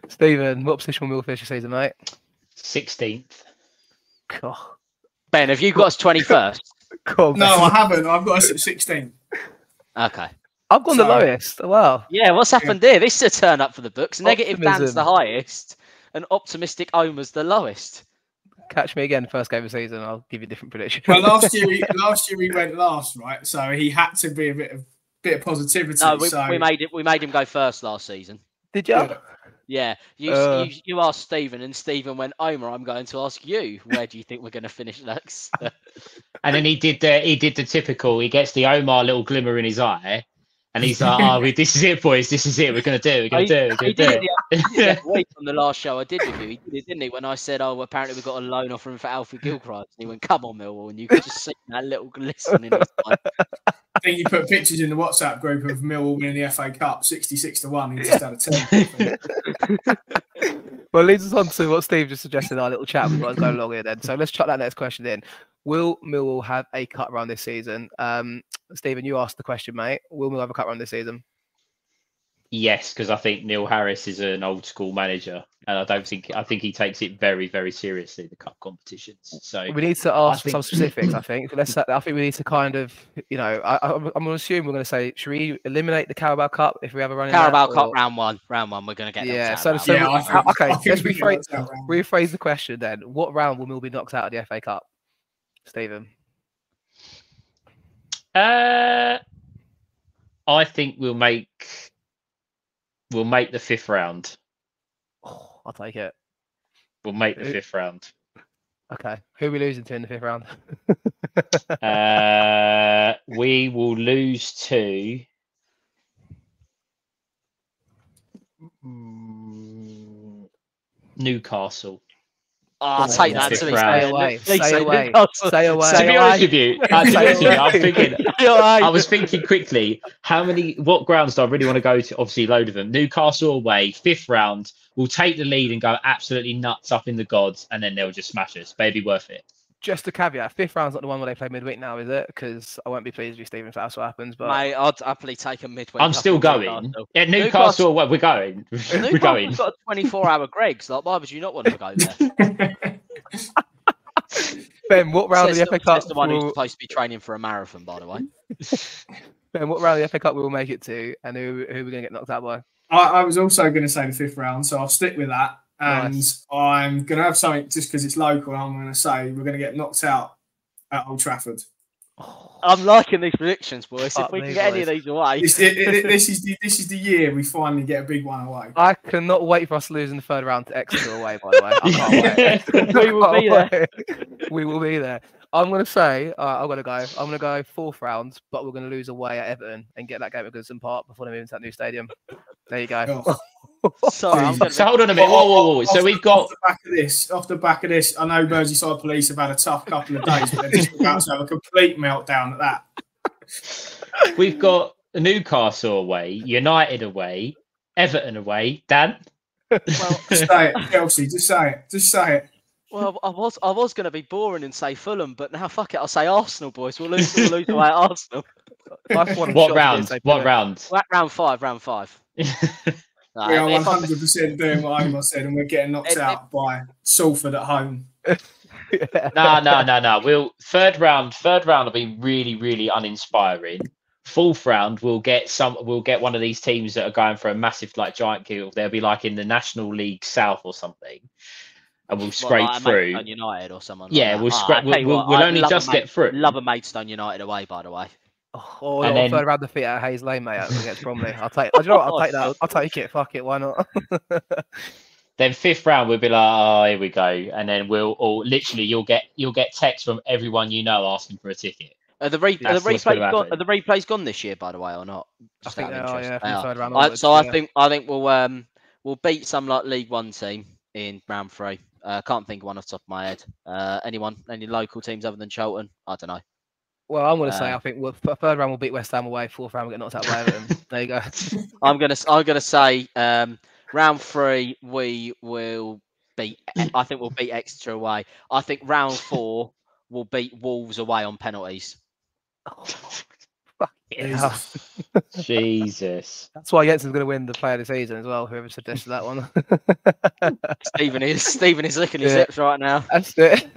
Stephen, what position will Millwall finish this season, mate? 16th. God. Ben, have you got us 21st? God, No, I haven't. I've got us at 16. Okay. I've gone the lowest. Wow. Yeah, what's happened here? This is a turn up for the books. Negative Optimism. Dan's the highest, and optimistic Omer's the lowest. Catch me again, first game of the season. I'll give you a different prediction. Well, last year he went last, right? So he had to be a bit of positivity. No, so... we made him go first last season. Did you? Yeah. You asked Stephen, and Stephen went, Omer, I'm going to ask you, where do you think we're going to finish next? And then he did the typical. He gets the Omar little glimmer in his eye, and he's like, this is it, boys. This is it. We're going to do it. We're going to do it. We're going to do it. Wait, on the last show I did with you, he did it, didn't he? When I said, apparently we've got a loan offer for Alfie Gilchrist, and he went, come on, Millwall, and you could just see that little glisten in his eye. I think he put pictures in the WhatsApp group of Millwall winning the FA Cup 66-1. He just had a 10. Well, leads us on to what Steve just suggested in our little chat. We've got to go along here then. So let's chuck that next question in. Will Millwall have a cut run this season? Stephen, you asked the question, mate. Will Millwall have a cut run this season? Yes, because I think Neil Harris is an old school manager, and I think he takes it very, very seriously, the cup competitions. So we need to ask for some specifics. I think I think we need to kind of, I'm going to assume we're going to say, should we eliminate the Carabao Cup if we have a run in Carabao Cup round one, we're going to get okay. Let's rephrase the question then. What round will Mill be knocked out of the FA Cup, Stephen? I think we'll make the 5th round. Oh, I'll take it. We'll make the 5th round. Okay. Who are we losing to in the 5th round? We will lose to Newcastle. I'll take that. Stay away. Stay away. Stay away. To be honest with you, I was thinking quickly, what grounds do I really want to go to? Obviously, a load of them. Newcastle away, 5th round. We'll take the lead and go absolutely nuts up in the gods, and then they'll just smash us. But it'd be worth it. Just a caveat: 5th round's not the one where they play midweek now, is it? Because I won't be pleased with you, Stephen, if that's what happens. But mate, I'd happily take a midweek. I'm still going. Yeah, Newcastle. We're going. We're going. We've got a 24-hour Greg's. Like, why would you not want to go there? Ben, what round of the FA Cup? That's the one who's supposed to be training for a marathon, by the way. Ben, what round of the FA Cup we will make it to, and who are we going to get knocked out by? I was also going to say the 5th round, so I'll stick with that. And nice. I'm going to have something just because it's local. I'm going to say we're going to get knocked out at Old Trafford. I'm liking these predictions, boys. If we can get any of these away, this is the year we finally get a big one away. I cannot wait for us to lose in the 3rd round to Exeter away. By the way, I can't wait. We will be there. We will be there. I'm going to say, I'm going to go 4th round, but we're going to lose away at Everton and get that game at Goodison Park before they move into that new stadium. There you go. Sorry, so hold on a minute. Whoa. So we've got off the back of this. I know Merseyside Police have had a tough couple of days, but they're just about to have a complete meltdown at that. We've got Newcastle away, United away, Everton away. Dan, well, just say it, Chelsea. Just say it. Well, I was going to be boring and say Fulham, but now fuck it, I'll say Arsenal, boys. We'll lose away at Arsenal. What round? Round 5. We are 100% doing what Omer said, and we're getting knocked out by Salford at home. No. We'll third round will be really, really uninspiring. 4th round, we'll get one of these teams that are going for a massive giant kill. They'll be like in the National League South or something. And we'll scrape through. Maidstone United or someone. Yeah, we'll scrape. We'll only just get through. Love a Maidstone United away, by the way. And then 3rd round defeat at Hayes Lane, mate, against Bromley. I'll take. You know what? I'll take that. I'll take it. Fuck it. Why not? Then 5th round, we'll be like, here we go, and then you'll get texts from everyone you know asking for a ticket. Are the replays gone this year, by the way, or not? Just I think they are. Yeah, from 3rd round. I think we'll beat some League One team in round 3, Can't think of one off the top of my head. Anyone? Any local teams other than Charlton? I don't know. Well, I'm going to say I think third round we'll beat West Ham away. Fourth round we'll get knocked out by Everton. There you go. I'm gonna say round 3 we will beat. I think we'll beat Exeter away. I think round 4 we'll beat Wolves away on penalties. Jesus. That's why Jensen's going to win the player of the season as well. Whoever suggested that one. Stephen is licking his lips right now. That's it.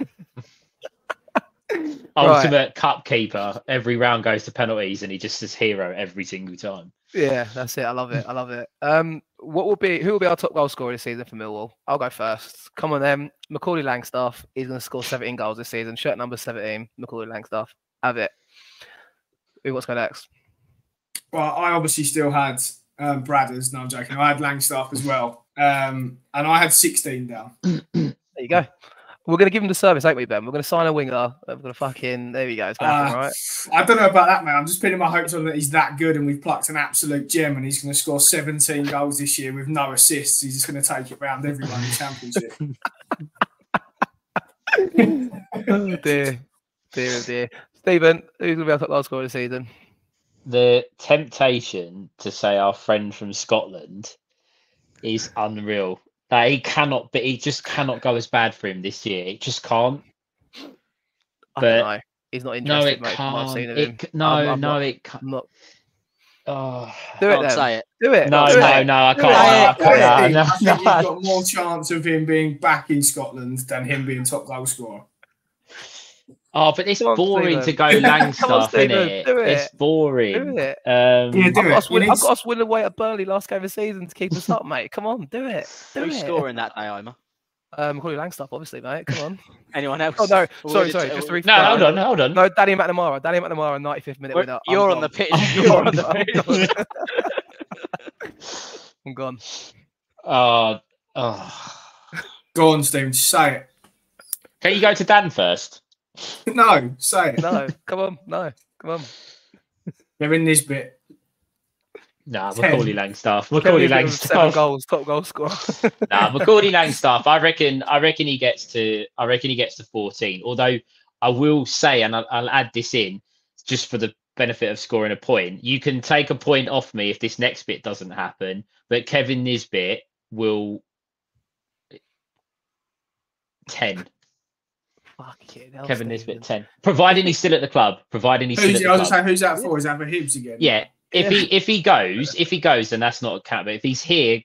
Ultimate cup keeper. Every round goes to penalties, and he just says hero every single time. Yeah, that's it. I love it. Who will be our top goal scorer this season for Millwall? I'll go first. Come on, then. Macaulay Langstaff is going to score 17 goals this season. Shirt number 17. Macaulay Langstaff. Have it. Who wants to go next? Well, I obviously still had Bradders. No, I'm joking. I had Langstaff as well, and I had 16 down. There you go. We're going to give him the service, ain't we, Ben? We're going to sign a winger. We're going to there we go. It's going to happen, right? I don't know about that, man. I'm just pinning my hopes on that he's that good and we've plucked an absolute gem and he's going to score 17 goals this year with no assists. He's just going to take it round everyone in the Championship. Oh, dear. Stephen, who's going to be our top goal scorer this season? The temptation to say our friend from Scotland is unreal. He just cannot go as bad for him this year. It just can't. I don't know. He's not interested. No, it can't. It can't. Not. Oh, do it then. Say it. Do it. No, I can't. I think you've got more chance of him being back in Scotland than him being top goal scorer. Oh, but it's boring to go Langstaff, isn't it? It's boring. Do it. Do it. I've got us winning away at Burnley last game of the season to keep us up, mate. Come on, do it. Who's scoring that day, Omer? Macaulay Langstaff, obviously, mate. Come on. Anyone else? Oh no, sorry. Just to refresh. No, hold on. No, Danny McNamara, 95th minute winner. You're on the pitch. You're on the pitch. I'm gone. Oh. Go on, Stephen. Say it. Can you go to Dan first? No, say it. No, come on. Kevin Nisbet. Nah, Macaulay Langstaff. Macaulay Langstaff. 7 goals, top goal scorer. Nah, Macaulay Langstaff. I reckon he gets to 14. Although I will say, and I'll add this in just for the benefit of scoring a point. You can take a point off me if this next bit doesn't happen, but Kevin Nisbet will 10. Kevin Nisbet 10. Providing he's still at the club. Who's that for? Is that for Hibs again? Yeah. If he goes, then that's not a count. But if he's here,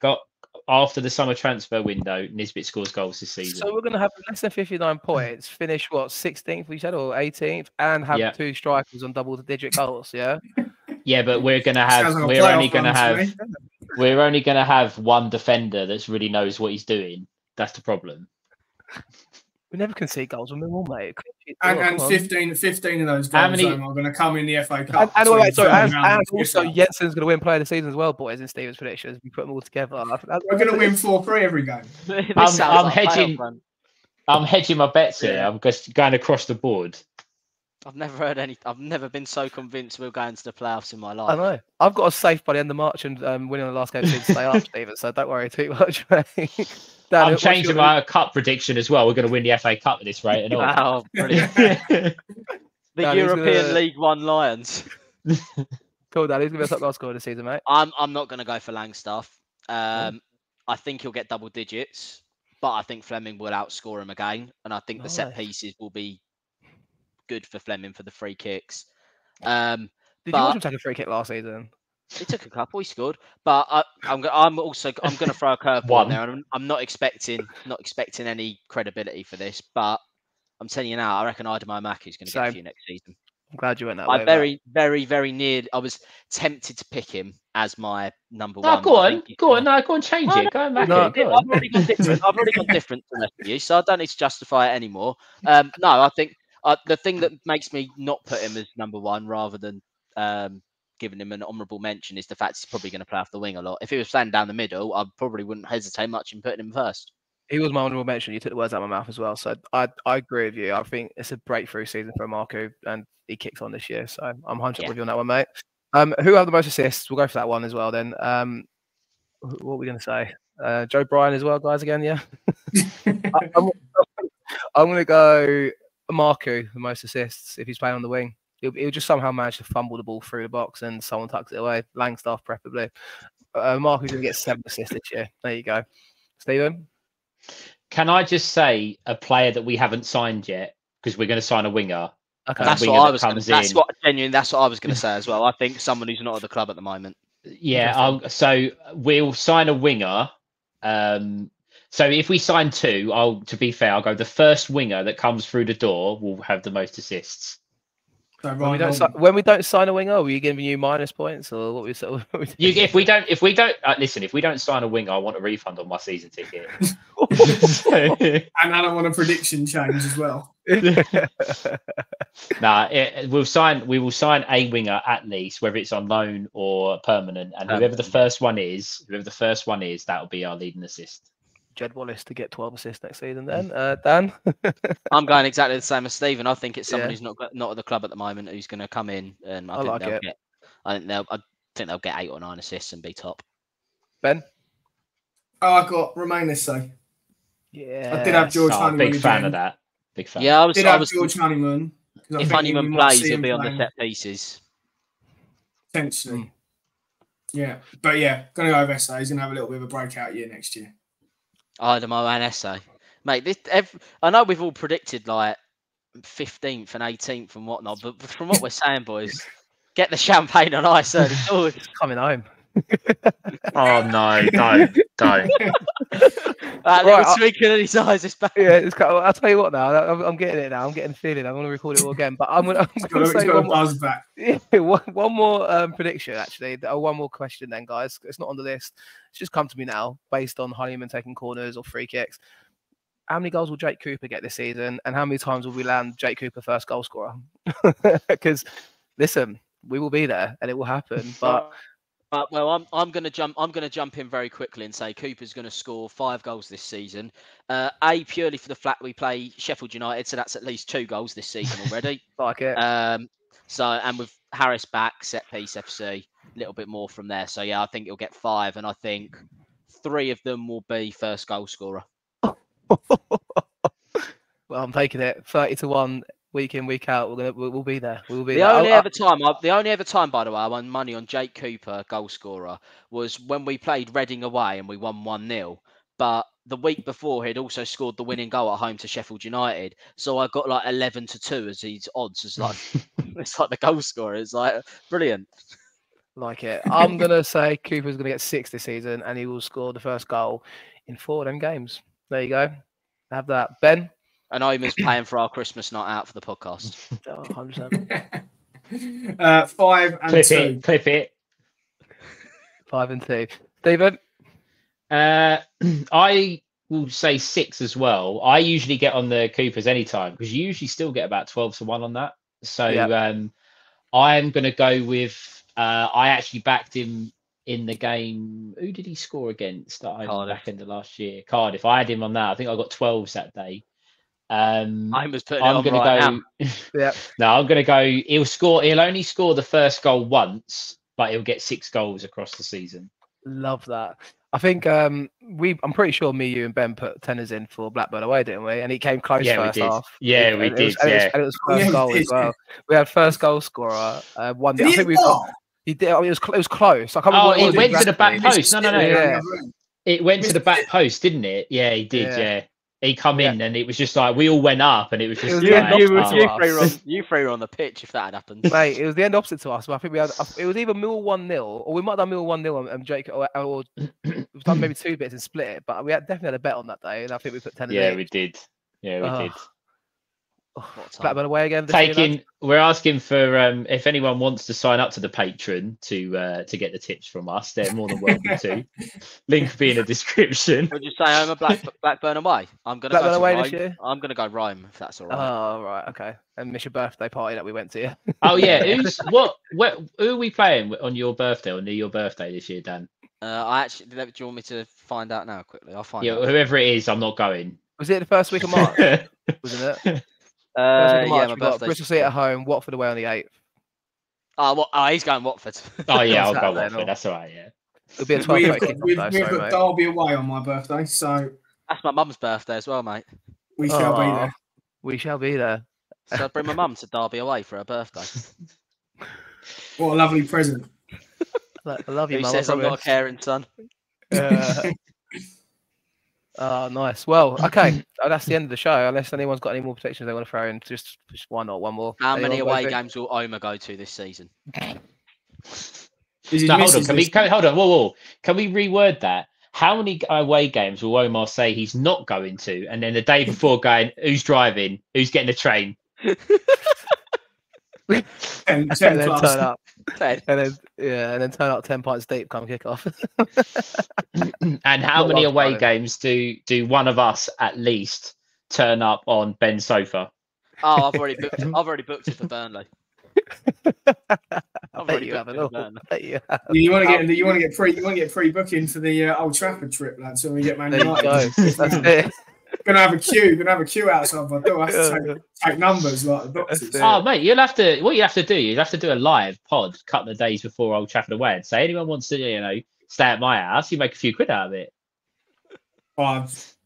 after the summer transfer window, Nisbet scores goals this season. So we're going to have less than 59 points, finish 16th, we said, or 18th, and have 2 strikers on double-digit goals. Yeah. Yeah, but we're going to have. We're only going to have one defender that really knows what he's doing. That's the problem. We never concede goals when we're all, mate. And 15 of those goals are going to come in the FA Cup. And also Jensen's going to win player of the season as well, boys, in Stephen's predictions. We put them all together. We're going to win 4-3 every game. I'm hedging my bets here. I'm just going across the board. I've never been so convinced we'll go into the playoffs in my life. I know. I've got us safe by the end of March and winning the last game to stay up, Stephen. So don't worry too much, mate. Dan, I'm changing my cup prediction as well. We're going to win the FA Cup at this rate and all. Wow, brilliant. The European League One Lions. Cool, Dan. Who's going to be a top goal scorer this season, mate? I'm not going to go for Langstaff. I think he'll get double digits, but I think Fleming will outscore him again. And I think the set pieces will be good for Fleming for the free kicks. Did you watch him take a free kick last season? He took a couple. He scored, but I'm going to throw a curveball there, and I'm not expecting any credibility for this. But I'm telling you now, I reckon Idemir Mackey's going to get a few next season. I'm glad you went that way. I'm very, very near. I was tempted to pick him as my number one. Go on, change it. Go on, Mackey. I've already gone different. I've already gone different to the rest of you, so I don't need to justify it anymore. No, I think the thing that makes me not put him as number one rather than giving him an honourable mention is the fact he's probably going to play off the wing a lot. If he was standing down the middle, I probably wouldn't hesitate much in putting him first. He was my honourable mention. You took the words out of my mouth as well. So I agree with you. I think it's a breakthrough season for Marco, and he kicks on this year. So I'm 100% with you on that one, mate. Who have the most assists? We'll go for that one as well then. What are we going to say? Joe Bryan as well, guys. Again, yeah. I'm going to go Marku, the most assists if he's playing on the wing. He'll just somehow manage to fumble the ball through the box and someone tucks it away. Langstaff preferably. Marku's going to get 7 assists this year. There you go. Stephen? Can I just say a player that we haven't signed yet, because we're going to sign a winger. Okay. That's what I was going to say. That's what I was going to say as well. I think someone who's not at the club at the moment. Yeah, so we'll sign a winger. So if we sign 2, to be fair, I'll go the first winger that comes through the door will have the most assists. When we don't sign a winger, are we giving you minus points or what? If we don't listen, if we don't sign a winger, I want a refund on my season ticket. And I don't want a prediction change as well. We will sign a winger at least, whether it's on loan or permanent, and whoever the first one is, that'll be our leading assist. Jed Wallace to get 12 assists next season then. Dan? I'm going exactly the same as Stephen. I think it's someone who's not at the club at the moment who's going to come in, and I think they'll get 8 or 9 assists and be top. Ben? Oh, I got Romain Esse. Yeah. I did have George Honeyman. Big fan of that. Big fan. Yeah, I have George Honeyman. If Honeyman plays, he'll be on the set pieces. Potentially. Yeah. But yeah, going to go with Esse. He's going to have a little bit of a breakout year next year. Idemo and Esse. Mate, I know we've all predicted like 15th and 18th and whatnot, but from what we're saying, boys, get the champagne on ice early. It's coming home. Oh no, don't. Little twinkle in his eyes is back. Yeah, I'll tell you what now. I'm getting it now. I'm getting the feeling. I'm going to record it all again. But I'm going to say one more prediction, actually. One more question then, guys. It's not on the list. It's just come to me now, based on Honeyman taking corners or free kicks. How many goals will Jake Cooper get this season? And how many times will we land Jake Cooper first goal scorer? Because, listen, we will be there and it will happen. But... well, I'm going to jump in very quickly and say Cooper's going to score 5 goals this season. Purely for the fact we play Sheffield United, so that's at least 2 goals this season already. Like it. And with Harris back, set piece FC, a little bit more from there. So yeah, I think he'll get 5, and I think 3 of them will be first goal scorer. Well, I'm taking it 30-1. Week in, week out, we'll be there. We'll be the only other time, by the way, I won money on Jake Cooper, goal scorer, was when we played Reading away and we won 1-0. But the week before, he'd also scored the winning goal at home to Sheffield United. So I got like 11-2 as his odds. It's like it's like the goal scorer. It's like brilliant. Like it. I'm gonna say Cooper's gonna get 6 this season, and he will score the first goal in 4 of them games. There you go. Have that, Ben. And Omer's paying for our Christmas night out for the podcast. 100%. 5 and 2. Clip it. 5 and 2. Stephen? I will say 6 as well. I usually get on the Coopers anytime because you usually still get about 12-1 on that. So I'm going to go with. I actually backed him in the game. Who did he score against? Back in the last year, Cardiff. I had him on that. I think I got 12s that day. I'm going to go. Yeah. No, I'm going to go. He'll only score the first goal once, but he'll get 6 goals across the season. Love that. I think I'm pretty sure me, you, and Ben put tenors in for Blackburn away, didn't we? And he came close first half. Yeah, we did. It was first goal as well. We had first goal scorer. One. I think we got. He did. It was close. I can't remember it went to the back post. No. Yeah. It went to the back post, didn't it? Yeah, he did. Yeah. He come in and it was just like we all went up and it was just you three were on the pitch if that had happened. Mate, it was the end opposite to us. But I think it was either Millwall 1-0 or we might have done Millwall 1-0 and Jake or we've done maybe 2 bits and split it. But we definitely had a bet on that day, and I think we put 10. Yeah, we did. Yeah, we did. Blackburn away again. We're asking for if anyone wants to sign up to the Patreon to get the tips from us, they're more than welcome to. Link will be in the description. Would you say I'm a Blackburn away? I'm gonna Blackburn go away this year. I'm gonna go Rhyme if that's all right. Oh right, okay. And miss your birthday party that we went to. Oh yeah, who are we playing on your birthday or near your birthday this year, Dan? Do you want me to find out now quickly? I'll find out. Yeah, whoever it is, I'm not going. Was it the first week of March? Wasn't it? My birthday. Bristol City at home, Watford away on the 8th. He's going Watford. Oh yeah, I'll go Watford. That's all right. Yeah. It'll be a 12:30 kickoff. We've got Derby away on my birthday, so that's my mum's birthday as well, mate. We shall be there. We shall be there. So I'd bring my mum to Derby away for her birthday. What a lovely present. I love you, Who Mum. says I'm not a caring son? Oh, nice. Well, okay. That's the end of the show. Unless anyone's got any more predictions they want to throw in, just why not one more? How many away games will Omer go to this season? No, hold on. Hold on. Whoa. Can we reword that? How many away games will Omar say he's not going to, and then the day before going, who's driving, who's getting the train? 10 and then plus. turn up. 10. And then turn up 10 pints deep, come kick off. And how many away games do one of us at least turn up on Ben's sofa? Oh, I've already booked it for Burnley. I bet you have it all. You want to get pre-booking for the Old Trafford trip, lads. So we get Man United. That's it. Gonna have a queue outside my door. I have to take numbers like the boxes. Oh mate, what you have to do is do a live pod a couple of days before Old Trafford away and say anyone wants to, stay at my house, you make a few quid out of it. Oh,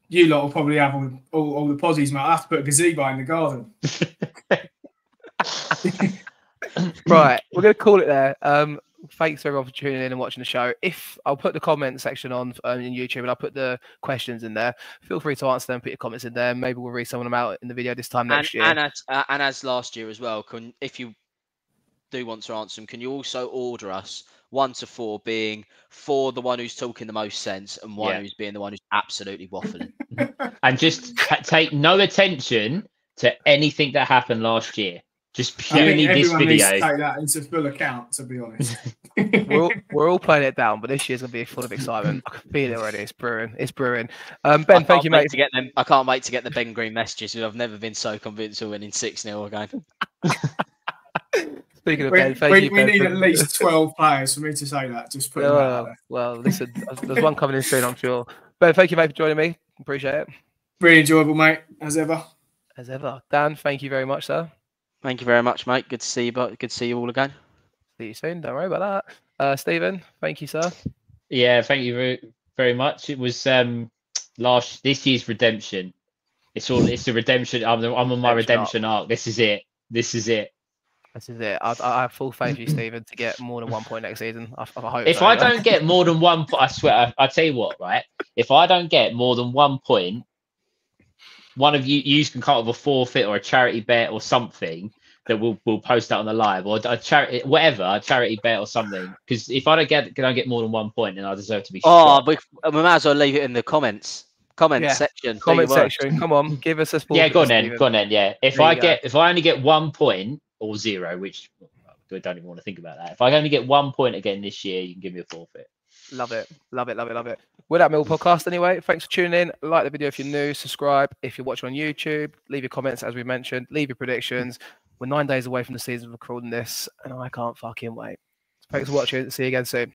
you lot will probably have all the posies, mate. I have to put a gazebo in the garden. Right, we're going to call it there. Thanks everyone for tuning in and watching the show. I'll put the comment section on YouTube and I'll put the questions in there. Feel free to answer them, put your comments in there. Maybe we'll read some of them out in the video this time next year. And as last year as well, if you do want to answer them, can you also order us 1 to 4, being 4 the one who's talking the most sense and 1 who's being the one who's absolutely waffling? And just take no attention to anything that happened last year. Just purely this video. Needs to take that into full account, to be honest. we're all playing it down, but this year's gonna be full of excitement. I can feel it already. It's brewing. Ben, thank you, mate. I can't wait to get the Ben Green messages. I've never been so convinced of winning 6-0 again. Speaking of Ben, thank you. We need at least 12 players for me to say that. Just put it out there. Well, listen, there's one coming in soon, I'm sure. Ben, thank you, mate, for joining me. Appreciate it. Really enjoyable, mate, as ever. As ever. Dan, thank you very much, sir. Thank you very much, mate. Good to see you. Good to see you all again. See you soon. Don't worry about that. Stephen, thank you, sir. Yeah, thank you very, very much. It was this year's redemption. It's the redemption. I'm on my redemption arc. This is it. I have full faith in you, Stephen, to get more than 1 point next season. I hope. If I don't get more than 1 point, I swear. I tell you what, right? If I don't get more than 1 point, one of you can come up with a forfeit or a charity bet or something that we'll post that on the live, or a charity bet or something. Because if I don't get more than 1 point, then I deserve to be shot. We might as well leave it in the comments. Section. Comment section. Come on, give us a sport. Yeah, go on then. Yeah. If I only get 1 point or 0, which I don't even want to think about that. If I only get 1 point again this year, you can give me a forfeit. Love it. We're that Millwall podcast anyway. Thanks for tuning in. Like the video if you're new, subscribe if you're watching on YouTube, leave your comments as we mentioned, leave your predictions. We're 9 days away from the season of recording this and I can't fucking wait. Thanks for watching. See you again soon.